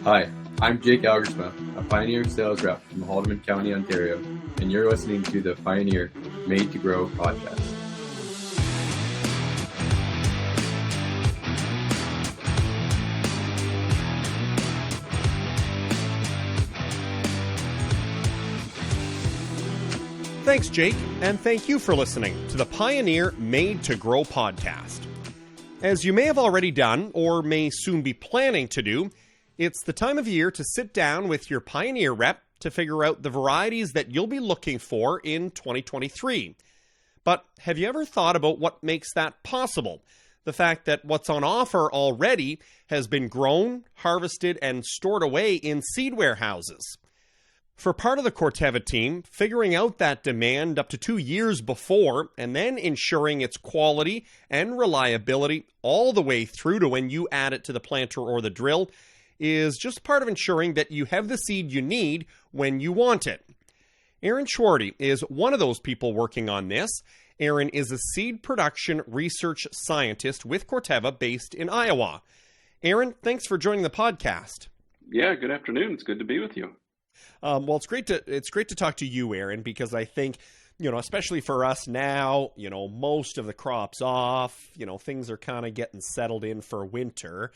Hi, I'm Jake Algersma, a Pioneer sales rep from Haldimand County, Ontario, and you're listening to the Pioneer Made to Grow podcast. Thanks, Jake, and thank you for listening to the Pioneer Made to Grow podcast. As you may have already done, or may soon be planning to do, it's the time of year to sit down with your Pioneer rep to figure out the varieties that you'll be looking for in 2023. But have you ever thought about what makes that possible? The fact that what's on offer already has been grown, harvested, and stored away in seed warehouses. For part of the Corteva team, figuring out that demand up to 2 years before and then ensuring its quality and reliability all the way through to when you add it to the planter or the drill is just part of ensuring that you have the seed you need when you want it. Aaron Schwarte is one of those people working on this. Aaron is a seed production research scientist with Corteva based in Iowa. Aaron, thanks for joining the podcast. Yeah, good afternoon. It's good to be with you. Well, it's great to talk to you, Aaron, because I think, especially for us now, most of the crop's off, things are kind of getting settled in for winter.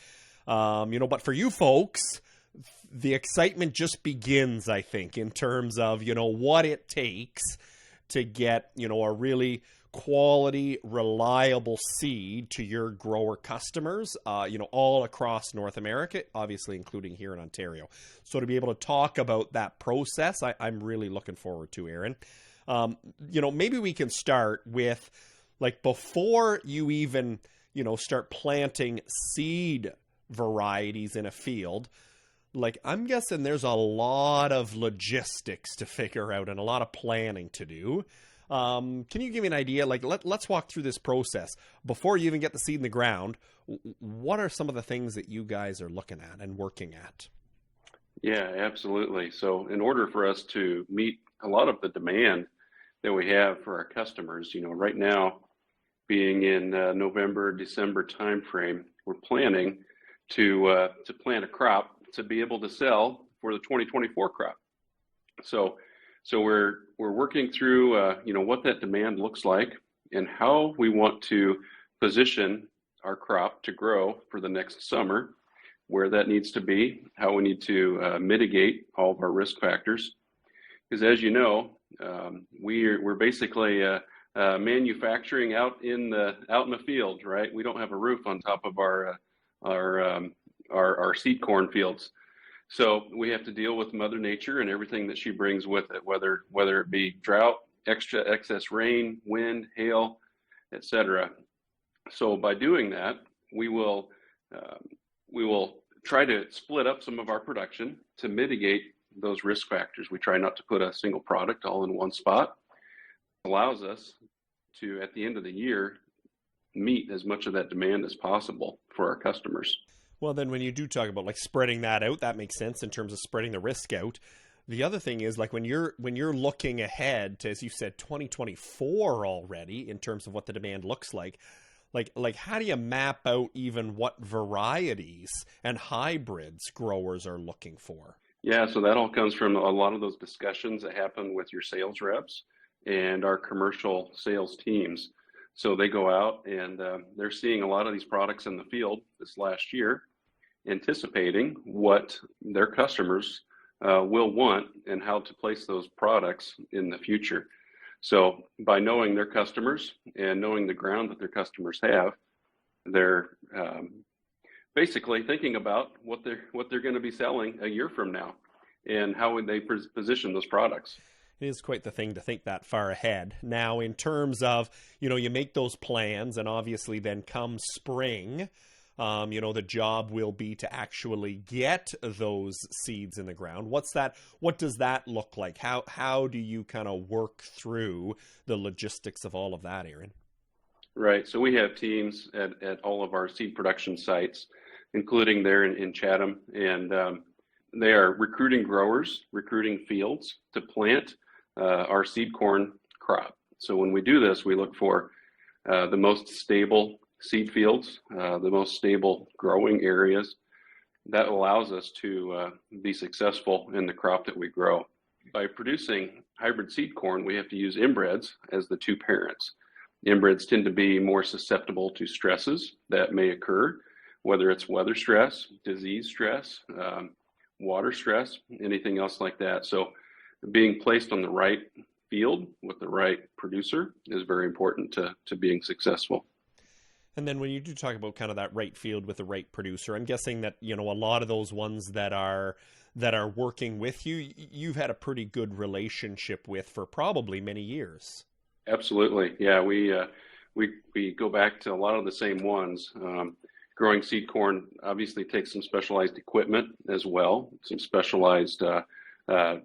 But for you folks, the excitement just begins, I think, in terms of, what it takes to get, a really quality, reliable seed to your grower customers, all across North America, obviously including here in Ontario. So to be able to talk about that process, I'm really looking forward to, Aaron. Maybe we can start with, before you even, start planting seed varieties in a field, I'm guessing there's a lot of logistics to figure out and a lot of planning to do. Can you give me an idea? Let's walk through this process. Before you even get the seed in the ground, what are some of the things that you guys are looking at and working at? Yeah, absolutely. So in order for us to meet a lot of the demand that we have for our customers, right now, being in November, December timeframe, we're planning to plant a crop to be able to sell for the 2024 crop. So we're working through what that demand looks like and how we want to position our crop to grow for the next summer, where that needs to be, how we need to mitigate all of our risk factors. Because as you know, we're basically manufacturing out in the field, right? We don't have a roof on top of our seed corn fields. So we have to deal with Mother Nature and everything that she brings with it, whether it be drought, excess rain, wind, hail, etc. So by doing that, we will try to split up some of our production to mitigate those risk factors. We try not to put a single product all in one spot. It allows us to, at the end of the year, meet as much of that demand as possible for our customers. Well, then when you do talk about spreading that out, that makes sense in terms of spreading the risk out. The other thing is when you're looking ahead to, as you said, 2024 already in terms of what the demand looks like how do you map out even what varieties and hybrids growers are looking for? Yeah, so that all comes from a lot of those discussions that happen with your sales reps and our commercial sales teams. So they go out and they're seeing a lot of these products in the field this last year, anticipating what their customers will want and how to place those products in the future. So by knowing their customers and knowing the ground that their customers have, they're basically thinking about what they're going to be selling a year from now and how would they position those products. It is quite the thing to think that far ahead. Now, in terms of, you make those plans and obviously then come spring, the job will be to actually get those seeds in the ground. What does that look like? How do you kind of work through the logistics of all of that, Aaron? Right. So we have teams at all of our seed production sites, including there in Chatham, and they are recruiting growers, recruiting fields to plant our seed corn crop. So when we do this, we look for the most stable seed fields, the most stable growing areas, that allows us to be successful in the crop that we grow. By producing hybrid seed corn, we have to use inbreds as the two parents. Inbreds tend to be more susceptible to stresses that may occur, whether it's weather stress, disease stress, water stress, anything else like that. So being placed on the right field with the right producer is very important to being successful. And then when you do talk about kind of that right field with the right producer, I'm guessing that, a lot of those ones that are working with you, you've had a pretty good relationship with for probably many years. Absolutely. Yeah, we go back to a lot of the same ones. Growing seed corn obviously takes some specialized equipment as well, some specialized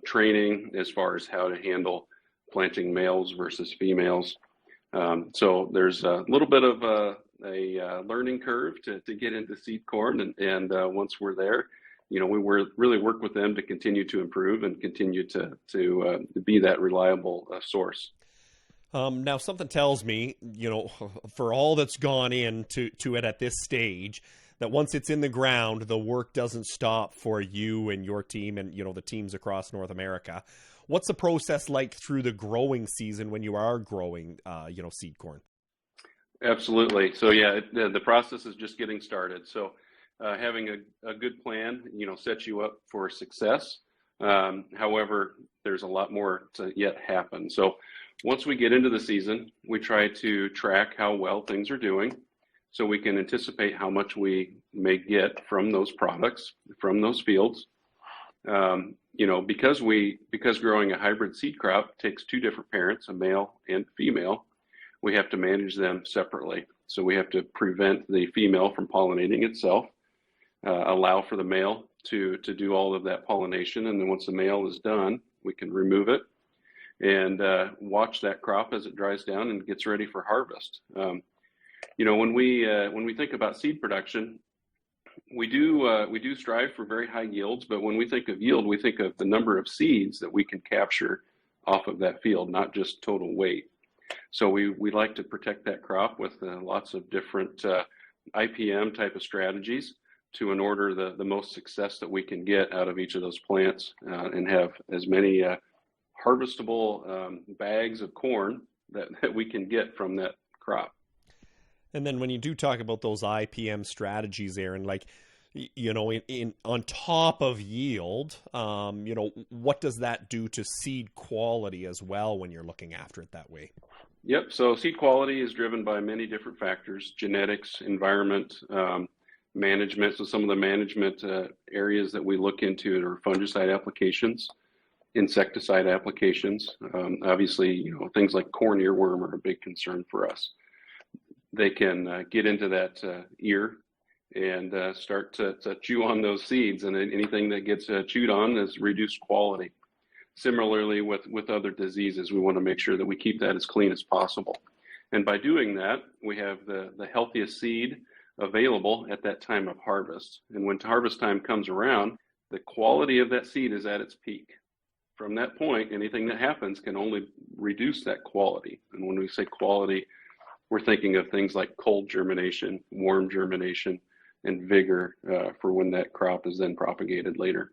training as far as how to handle planting males versus females. So there's a little bit of a learning curve to get into seed corn, and once we're there, we really work with them to continue to improve and continue to be that reliable source. Now, something tells me, for all that's gone into it at this stage, that once it's in the ground, the work doesn't stop for you and your team and, the teams across North America. What's the process like through the growing season when you are growing, seed corn? Absolutely. So, yeah, the process is just getting started. So having a good plan, sets you up for success. However, there's a lot more to yet happen. So once we get into the season, we try to track how well things are doing so we can anticipate how much we may get from those products, from those fields. Because growing a hybrid seed crop takes two different parents, a male and female, we have to manage them separately. So we have to prevent the female from pollinating itself, allow for the male to do all of that pollination. And then once the male is done, we can remove it and watch that crop as it dries down and gets ready for harvest. When we think about seed production, we do strive for very high yields, but when we think of yield, we think of the number of seeds that we can capture off of that field, not just total weight. So we like to protect that crop with lots of different IPM type of strategies in order the most success that we can get out of each of those plants and have as many harvestable bags of corn that we can get from that crop. And then when you do talk about those IPM strategies, Aaron, like, in on top of yield, what does that do to seed quality as well when you're looking after it that way? Yep. So seed quality is driven by many different factors: genetics, environment, management. So some of the management areas that we look into are fungicide applications, insecticide applications. Obviously, things like corn earworm are a big concern for us. They can get into that ear and start to chew on those seeds, and anything that gets chewed on is reduced quality. Similarly, with other diseases, we want to make sure that we keep that as clean as possible. And by doing that, we have the healthiest seed available at that time of harvest. And when harvest time comes around, the quality of that seed is at its peak. From that point, anything that happens can only reduce that quality. And when we say quality, we're thinking of things like cold germination, warm germination, and vigor for when that crop is then propagated later.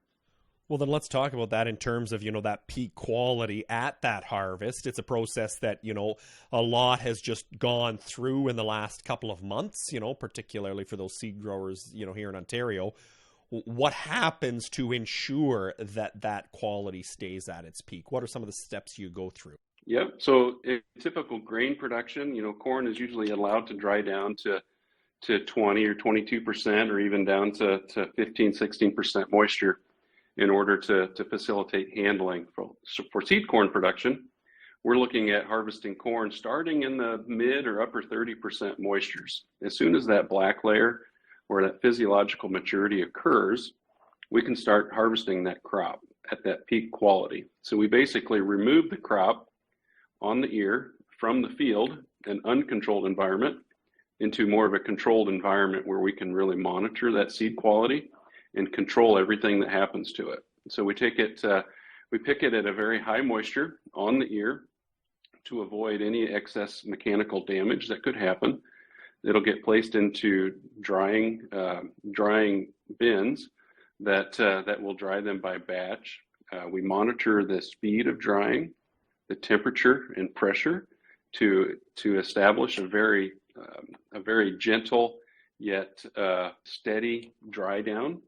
Well, then let's talk about that in terms of, that peak quality at that harvest. It's a process that, a lot has just gone through in the last couple of months, particularly for those seed growers, here in Ontario. What happens to ensure that quality stays at its peak? What are some of the steps you go through? Yep. So in typical grain production, corn is usually allowed to dry down to 20 or 22% or even down to 15, 16% moisture in order to facilitate handling. For seed corn production, we're looking at harvesting corn starting in the mid or upper 30% moistures. As soon as that black layer or that physiological maturity occurs, we can start harvesting that crop at that peak quality. So we basically remove the crop on the ear from the field, an uncontrolled environment, into more of a controlled environment where we can really monitor that seed quality and control everything that happens to it. So we pick it at a very high moisture on the ear to avoid any excess mechanical damage that could happen. It'll get placed into drying bins that will dry them by batch. We monitor the speed of drying, the temperature and pressure to establish a very gentle yet steady dry down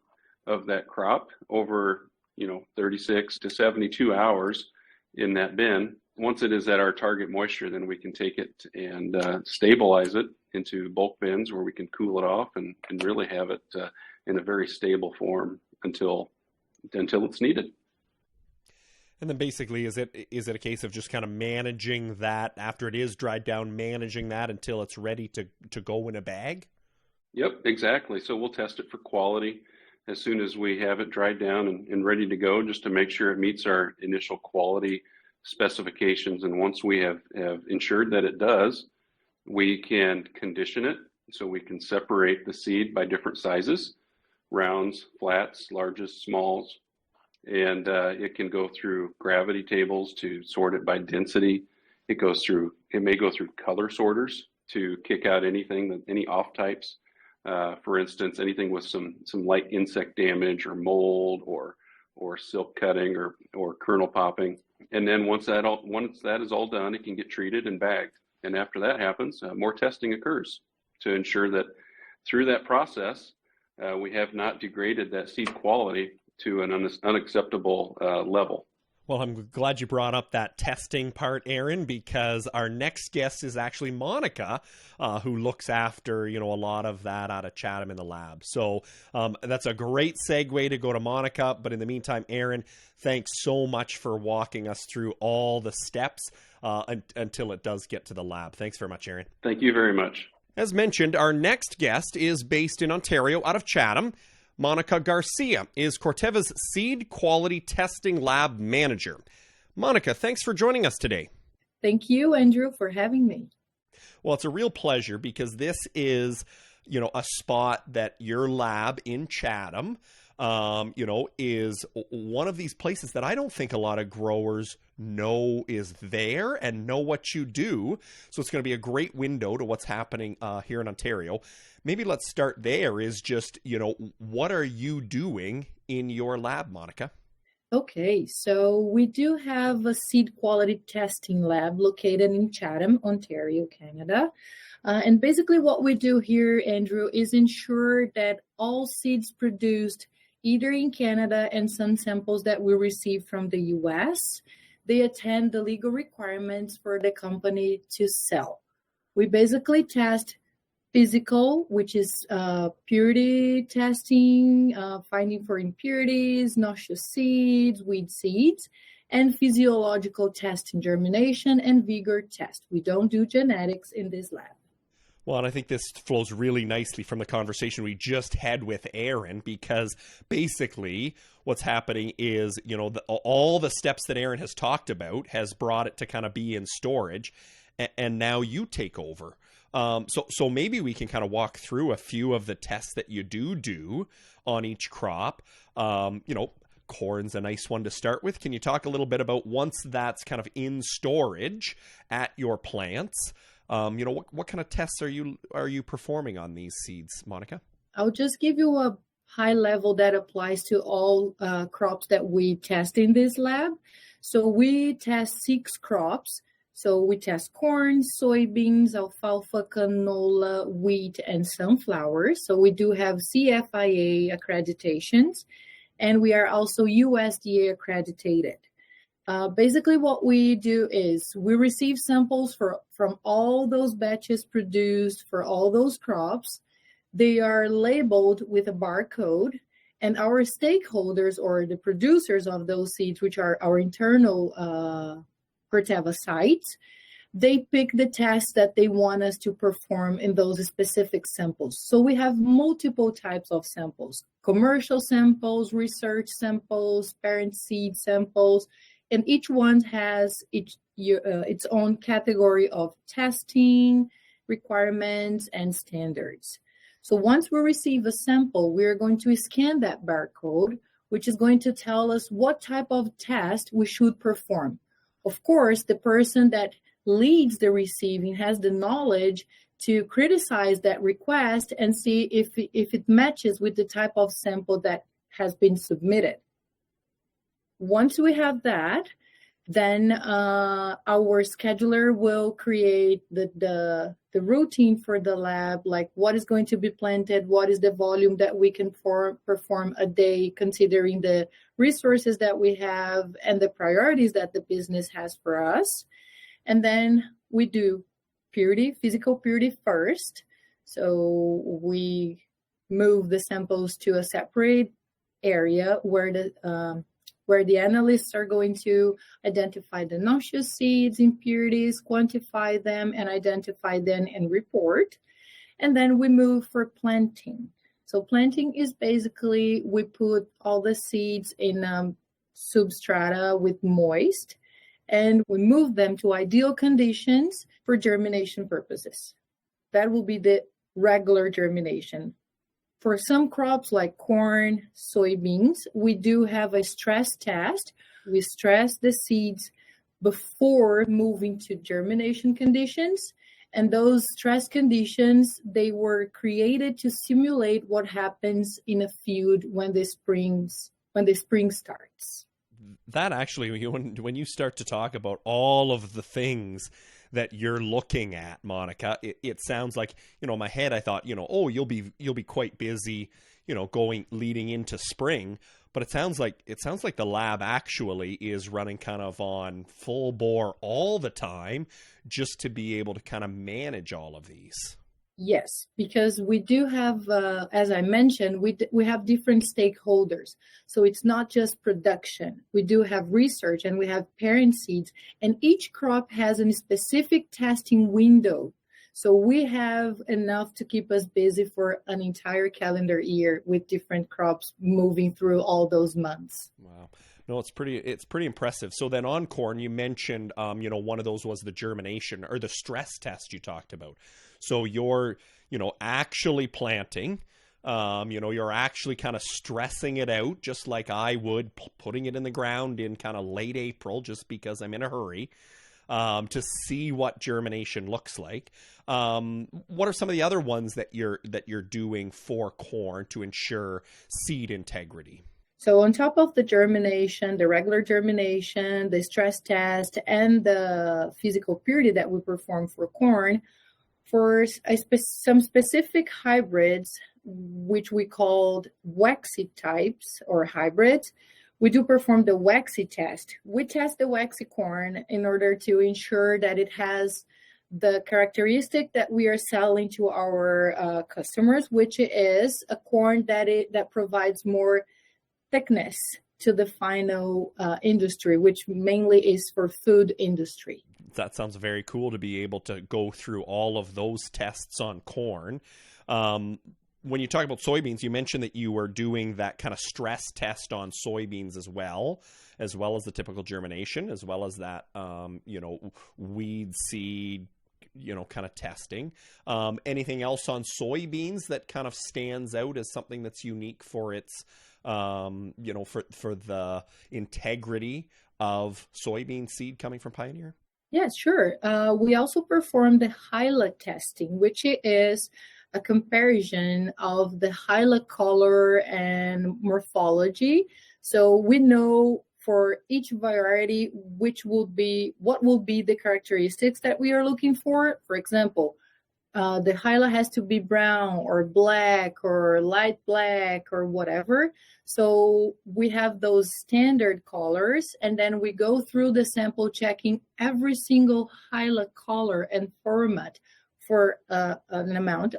of that crop over 36 to 72 hours in that bin. Once it is at our target moisture, then we can take it and stabilize it into bulk bins where we can cool it off and really have it in a very stable form until it's needed. And then basically, is it a case of just kind of managing that after it is dried down, managing that until it's ready to go in a bag? Yep, exactly. So we'll test it for quality as soon as we have it dried down and ready to go, just to make sure it meets our initial quality specifications. And once we have ensured that it does, we can condition it. So we can separate the seed by different sizes, rounds, flats, larges, smalls, and it can go through gravity tables to sort it by density. It may go through color sorters to kick out any off types. For instance, anything with some light insect damage or mold or silk cutting or kernel popping. And then once that is all done, it can get treated and bagged. And after that happens, more testing occurs to ensure that through that process, we have not degraded that seed quality to an unacceptable level. Well, I'm glad you brought up that testing part, Aaron, because our next guest is actually Monica, who looks after, a lot of that out of Chatham in the lab. So that's a great segue to go to Monica. But in the meantime, Aaron, thanks so much for walking us through all the steps until it does get to the lab. Thanks very much, Aaron. Thank you very much. As mentioned, our next guest is based in Ontario out of Chatham. Monica Garcia is Corteva's Seed Quality Testing Lab Manager. Monica, thanks for joining us today. Thank you, Andrew, for having me. Well, it's a real pleasure because this is, a spot that your lab in Chatham, is one of these places that I don't think a lot of growers know is there and know what you do. So it's going to be a great window to what's happening here in Ontario. Maybe let's start there is just, what are you doing in your lab, Monica? Okay, so we do have a seed quality testing lab located in Chatham, Ontario, Canada. And basically what we do here, Andrew, is ensure that all seeds produced either in Canada and some samples that we receive from the US, they attend the legal requirements for the company to sell. We basically test physical, which is purity testing, finding for impurities, noxious seeds, weed seeds, and physiological testing, germination and vigor test. We don't do genetics in this lab. Well, and I think this flows really nicely from the conversation we just had with Aaron, because basically what's happening is, all the steps that Aaron has talked about has brought it to kind of be in storage, and now you take over. So maybe we can kind of walk through a few of the tests that you do on each crop. Corn's a nice one to start with. Can you talk a little bit about once that's kind of in storage at your plants? What kind of tests are you performing on these seeds, Monica? I'll just give you a high level that applies to all crops that we test in this lab. So we test 6 crops. So we test corn, soybeans, alfalfa, canola, wheat, and sunflowers. So we do have CFIA accreditations, and we are also USDA accredited. Basically, what we do is we receive samples from all those batches produced for all those crops. They are labeled with a barcode, and our stakeholders or the producers of those seeds, which are our internal Corteva sites, they pick the tests that they want us to perform in those specific samples. So we have multiple types of samples: commercial samples, research samples, parent seed samples, and each one has its own category of testing, requirements, and standards. So once we receive a sample, we're going to scan that barcode, which is going to tell us what type of test we should perform. Of course, the person that leads the receiving has the knowledge to criticize that request and see if it matches with the type of sample that has been submitted. Once we have that, then our scheduler will create the routine for the lab, like what is going to be planted, what is the volume that we can perform a day, considering the resources that we have and the priorities that the business has for us. And then we do purity, physical purity first. So we move the samples to a separate area where the analysts are going to identify the noxious seeds, impurities, quantify them, and identify them and report. And then we move for planting. So planting is basically we put all the seeds in substrata with moist, and we move them to ideal conditions for germination purposes. That will be the regular germination. For some crops like corn, soybeans, we do have a stress test. We stress the seeds before moving to germination conditions. And those stress conditions, they were created to simulate what happens in a field when the spring starts. That actually, when you start to talk about all of the things that you're looking at, Monica, it sounds like, in my head I thought, oh, you'll be quite busy, leading into spring, but it sounds like the lab actually is running kind of on full bore all the time, just to be able to kind of manage all of these. Yes, because we do have, as I mentioned, we have different stakeholders. So it's not just production. We do have research and we have parent seeds, and each crop has a specific testing window. So we have enough to keep us busy for an entire calendar year with different crops moving through all those months. Wow. No, it's pretty impressive. So then on corn, you mentioned, one of those was the germination or the stress test you talked about. So you're, actually planting, you're actually kind of stressing it out, just like I would, putting it in the ground in kind of late April, just because I'm in a hurry, to see what germination looks like. What are some of the other ones that you're doing for corn to ensure seed integrity? So on top of the germination, the regular germination, the stress test, and the physical purity that we perform for corn, for some specific hybrids, which we called waxy types or hybrids, we do perform the waxy test. We test the waxy corn in order to ensure that it has the characteristic that we are selling to our customers, which is a corn that provides more thickness to the final industry, which mainly is for food industry. That sounds very cool to be able to go through all of those tests on corn. When you talk about soybeans, you mentioned that you were doing that kind of stress test on soybeans as well as the typical germination, as well as that, weed seed, kind of testing. Anything else on soybeans that kind of stands out as something that's unique for its, for the integrity of soybean seed coming from Pioneer? Yes, sure. We also perform the hyla testing, which is a comparison of the hyla color and morphology. So we know for each variety what will be the characteristics that we are looking for. For example, the hyla has to be brown or black or light black or whatever. So we have those standard colors, and then we go through the sample checking every single hyla color and format for an amount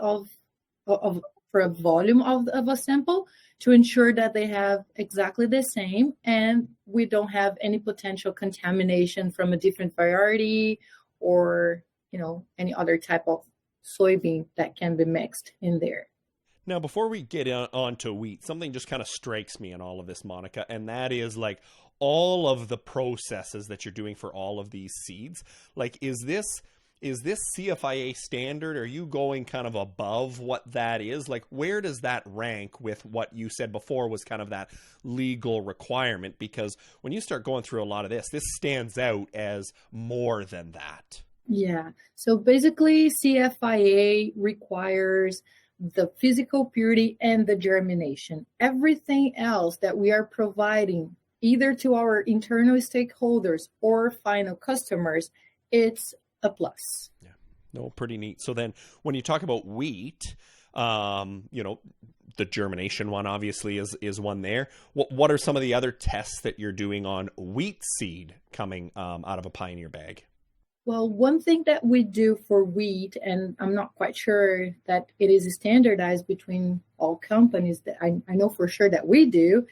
for a volume of a sample to ensure that they have exactly the same and we don't have any potential contamination from a different variety or, any other type of soybean that can be mixed in there. Now, before we get on to wheat, something just kind of strikes me in all of this, Monica, and that is like all of the processes that you're doing for all of these seeds. Like, is this CFIA standard? Are you going kind of above what that is? Like, where does that rank with what you said before was kind of that legal requirement? Because when you start going through a lot of this stands out as more than that. Yeah. So basically, CFIA requires the physical purity and the germination. Everything else that we are providing, either to our internal stakeholders or final customers, it's a plus. Yeah. No, pretty neat. So then when you talk about wheat, the germination one obviously is one there. What are some of the other tests that you're doing on wheat seed coming out of a Pioneer bag? Well, one thing that we do for wheat, and I'm not quite sure that it is standardized between all companies, that I know for sure that we do,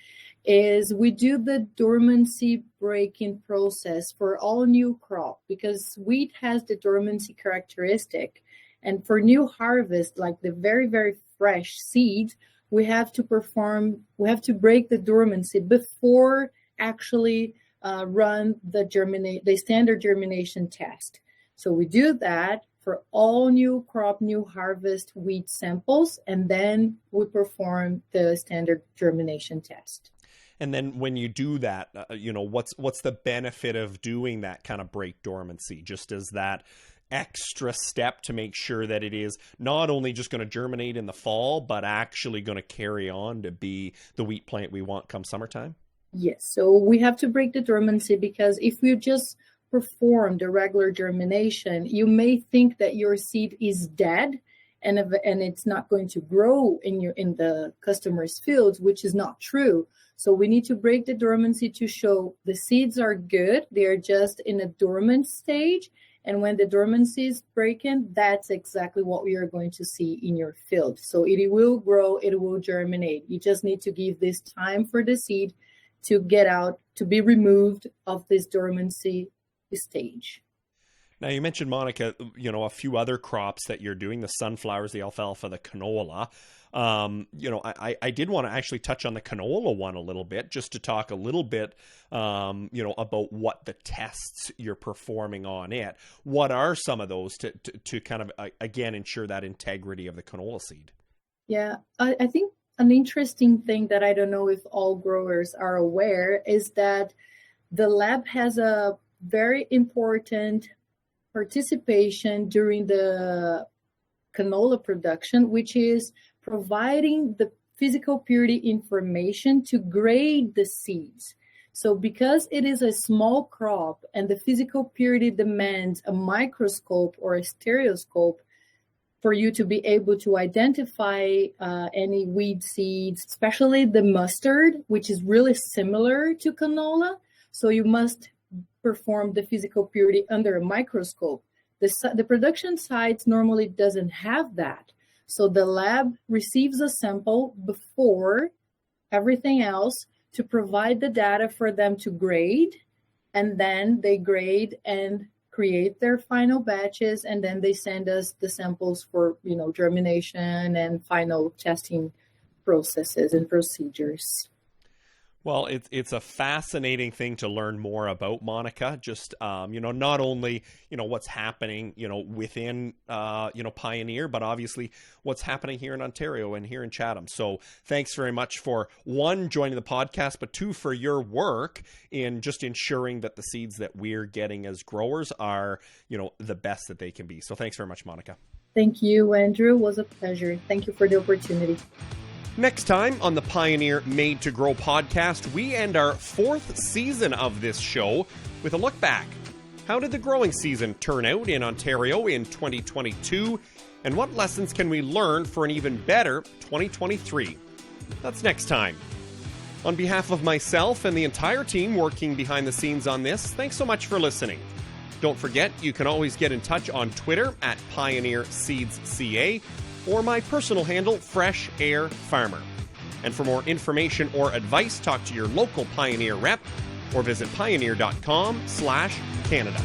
is we do the dormancy breaking process for all new crop, because wheat has the dormancy characteristic. And for new harvest, like the very, very fresh seeds, we have to break the dormancy before actually run the standard germination test. So we do that for all new crop, new harvest wheat samples, and then we perform the standard germination test. And then when you do that, what's the benefit of doing that kind of break dormancy? Just as that extra step to make sure that it is not only just going to germinate in the fall, but actually going to carry on to be the wheat plant we want come summertime? Yes, so we have to break the dormancy, because if you just perform the regular germination, you may think that your seed is dead and it's not going to grow in the customer's fields, which is not true. So we need to break the dormancy to show the seeds are good. They are just in a dormant stage. And when the dormancy is breaking, that's exactly what we are going to see in your field. So it will grow, it will germinate. You just need to give this time for the seed to get out, to be removed of this dormancy stage. Now, you mentioned, Monica, a few other crops that you're doing, the sunflowers, the alfalfa, the canola. I did want to actually touch on the canola one a little bit, just to talk a little bit, about what the tests you're performing on it. What are some of those to kind of, again, ensure that integrity of the canola seed? Yeah, I think an interesting thing that I don't know if all growers are aware is that the lab has a very important participation during the canola production, which is providing the physical purity information to grade the seeds. So because it is a small crop and the physical purity demands a microscope or a stereoscope for you to be able to identify any weed seeds, especially the mustard, which is really similar to canola. So you must perform the physical purity under a microscope. The production sites normally doesn't have that. So the lab receives a sample before everything else to provide the data for them to grade, and then they grade and create their final batches, and then they send us the samples for, germination and final testing processes and procedures. Well, it's a fascinating thing to learn more about, Monica. Just not only what's happening within Pioneer, but obviously what's happening here in Ontario and here in Chatham. So thanks very much for, one, joining the podcast, but two, for your work in just ensuring that the seeds that we're getting as growers are the best that they can be. So thanks very much, Monica. Thank you, Andrew. It was a pleasure. Thank you for the opportunity. Next time on the Pioneer Made to Grow podcast, we end our 4th season of this show with a look back. How did the growing season turn out in Ontario in 2022? And what lessons can we learn for an even better 2023? That's next time. On behalf of myself and the entire team working behind the scenes on this, thanks so much for listening. Don't forget, you can always get in touch on Twitter at Pioneer Seeds CA, or my personal handle, Fresh Air Farmer. And for more information or advice, talk to your local Pioneer rep or visit pioneer.com/Canada.